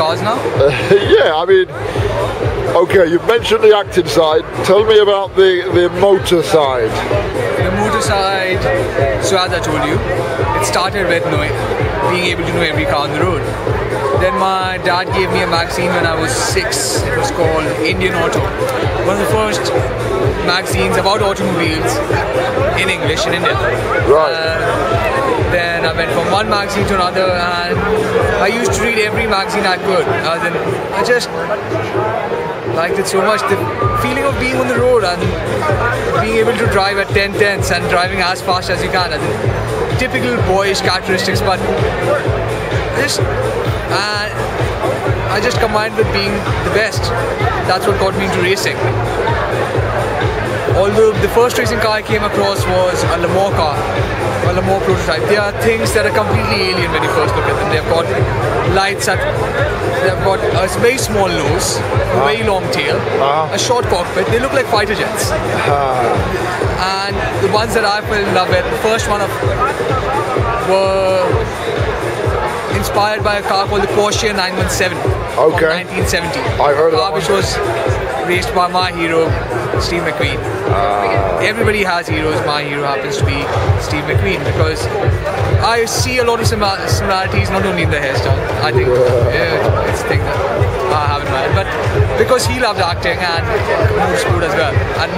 cars now? Yeah, I mean, okay, you've mentioned the acting side. Tell me about the motor side. The motor side, so as I told you, it started with being able to know every car on the road. Then my dad gave me a magazine when I was 6. It was called Indian Auto. One of the first magazines about automobiles in English in India. Right. Then I went from one magazine to another, and I used to read every magazine I could. I just liked it so much. The feeling of being on the road and being able to drive at 10/10 and driving as fast as you can. Typical boyish characteristics, but I just combined with being the best. That's what got me into racing. Although the first racing car I came across was a Le Mans car, a Le Mans prototype. They are things that are completely alien when you first look at them. They've got lights they've got a very small nose, a very long tail, a short cockpit. They look like fighter jets. And the ones that I fell in love with, the first one were inspired by a car called the Porsche 917 from 1970. I heard of that, which was raced by my hero, Steve Mcqueen. Everybody has heroes. My hero happens to be Steve Mcqueen because I see a lot of similarities, not only in the hairstyle. I think it's a thing that I have in mind, but because he loved acting and motorsport as well. And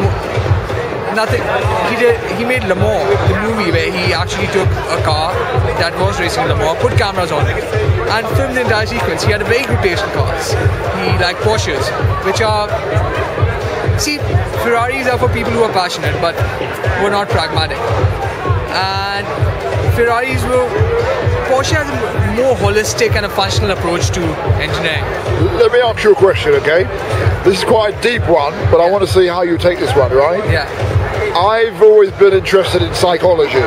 he made Le Mans, the movie where he actually took a car that was racing Le Mans, put cameras on it, and filmed the entire sequence. He had a very good taste in cars. He liked Porsches, which are... See, Ferraris are for people who are passionate, but who are not pragmatic. And Porsche has a more holistic and a functional approach to engineering. Let me ask you a question, okay? This is quite a deep one, but I want to see how you take this one, right? Yeah. I've always been interested in psychology.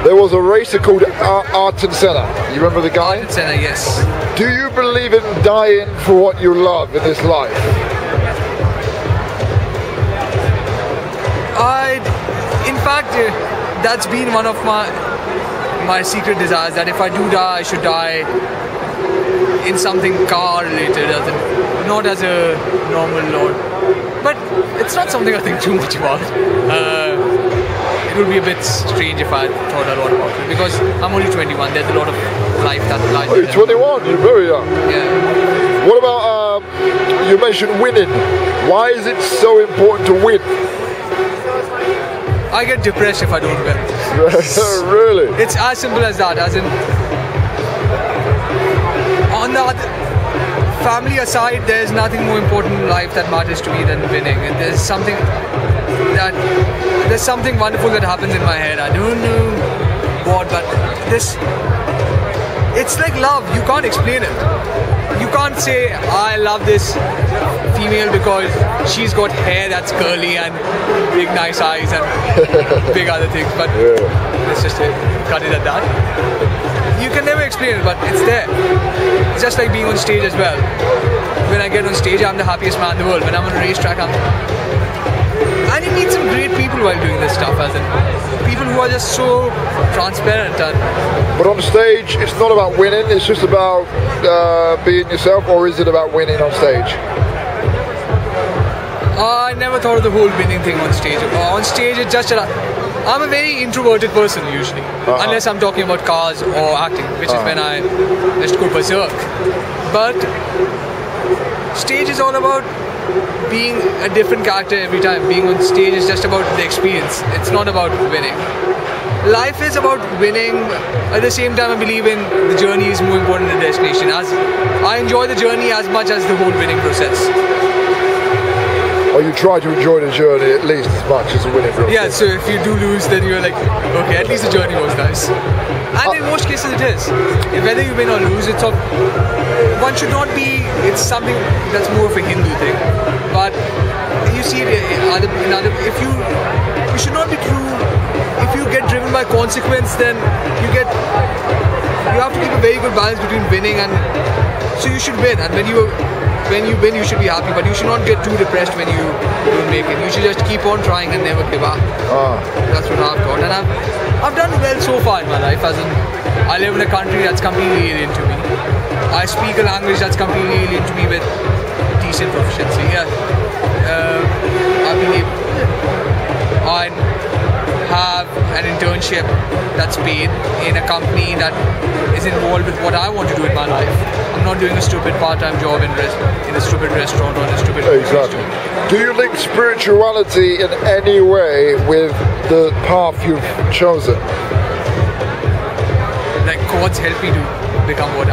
There was a racer called Ayrton Senna. You remember the guy? Ayrton Senna, yes. Do you believe in dying for what you love in this life? In fact, that's been one of my secret desires, that if I do die, I should die in something car related, not as a normal lord. But it's not something I think too much about. It would be a bit strange if I thought a lot about it, because I'm only 21. There's a lot of life that lies ahead. You're 21, you're very young. Yeah. What about, you mentioned winning. Why is it so important to win? I get depressed if I don't win. Really? It's as simple as that. As in, on the family aside, there's nothing more important in life that matters to me than winning. And there's something wonderful that happens in my head. I don't know what, but it's like love. You can't explain it. You can't say I love this female because she's got hair that's curly and big nice eyes and big other things, but let's just cut it at that. You can never explain it, but it's there. It's just like being on stage as well. When I get on stage, I'm the happiest man in the world. When I'm on a racetrack, and you meet some great people while doing this stuff, as in people who are just so transparent. But on stage, it's not about winning, it's just about being yourself, or is it about winning on stage? I never thought of the whole winning thing on stage. On stage, it's just I'm a very introverted person usually, unless I'm talking about cars or acting, which is when I just go berserk. But stage is all about being a different character every time. Being on stage is just about the experience. It's not about winning. Life is about winning. At the same time, I believe in the journey is more important than the destination. As I enjoy the journey as much as the whole winning process. Or you try to enjoy the journey at least as much as the winning process. Yeah, so if you do lose, then you're like, okay, at least the journey was nice. And in most cases it is. Whether you win or lose, one should not be, it's something that's more of a Hindu thing. But you see it you should not be true. If you get driven by consequence, then you have to keep a very good balance between winning and, so you should win. And when you win, you should be happy, but you should not get too depressed when you don't make it. You should just keep on trying and never give up. That's what I've got, and I've done well so far in my life. As in, I live in a country that's completely alien to me. I speak a language that's completely alien to me with decent proficiency. Yeah. I believe I have an internship that's paid in a company that is involved with what I want to do in my life. I'm not doing a stupid part-time job in a stupid restaurant or in a stupid Exactly. Do you link spirituality in any way with the path you've chosen? Like God's helped me to become what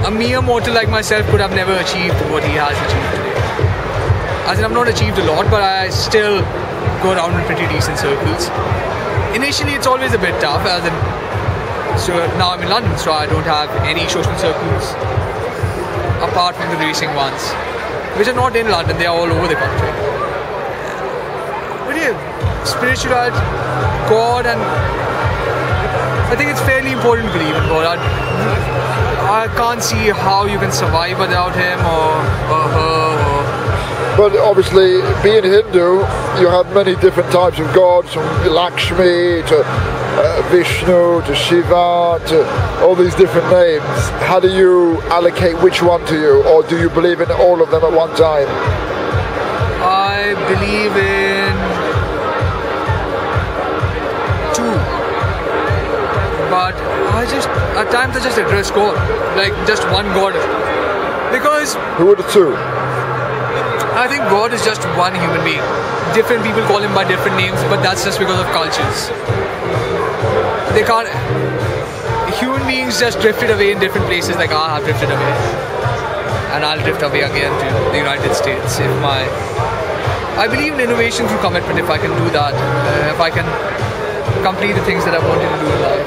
a mere mortal like myself could have never achieved what he has achieved today. As in, I've not achieved a lot, but I still go around in pretty decent circles. Initially, it's always a bit tough, as in, so now I'm in London, so I don't have any social circles apart from the racing ones, which are not in London, they are all over the country. But yeah, spirituality, God, and I think it's fairly important to believe in God. I can't see how you can survive without him or her. But obviously, being Hindu, you have many different types of gods, from Lakshmi to Vishnu to Shiva to all these different names. How do you allocate which one to you, or do you believe in all of them at one time? I believe in two, but at times I just address God, like just one God, because who are the two? I think God is just one human being. Different people call him by different names, but that's just because of cultures. They can't. Human beings just drifted away in different places, like I have drifted away, and I'll drift away again to the United States. I believe in innovation through commitment. If I can do that, if I can complete the things that I wanted to do in life,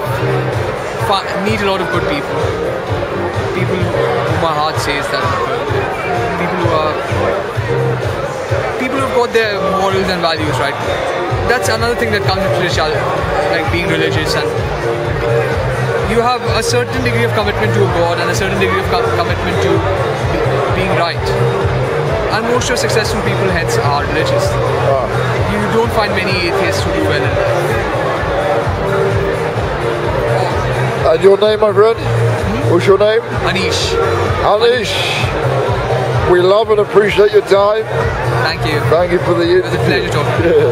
meet a lot of good people who my heart says that people who've got their morals and values right. That's another thing that comes with spirituality, like being religious, and you have a certain degree of commitment to a God and a certain degree of commitment to being right. And most of successful people hence are religious. You don't find many atheists who do well in life. And your name, my friend? What's your name? Aneesh. Aneesh. We love and appreciate your time. Thank you. Thank you for the interview. It was a pleasure talking to you.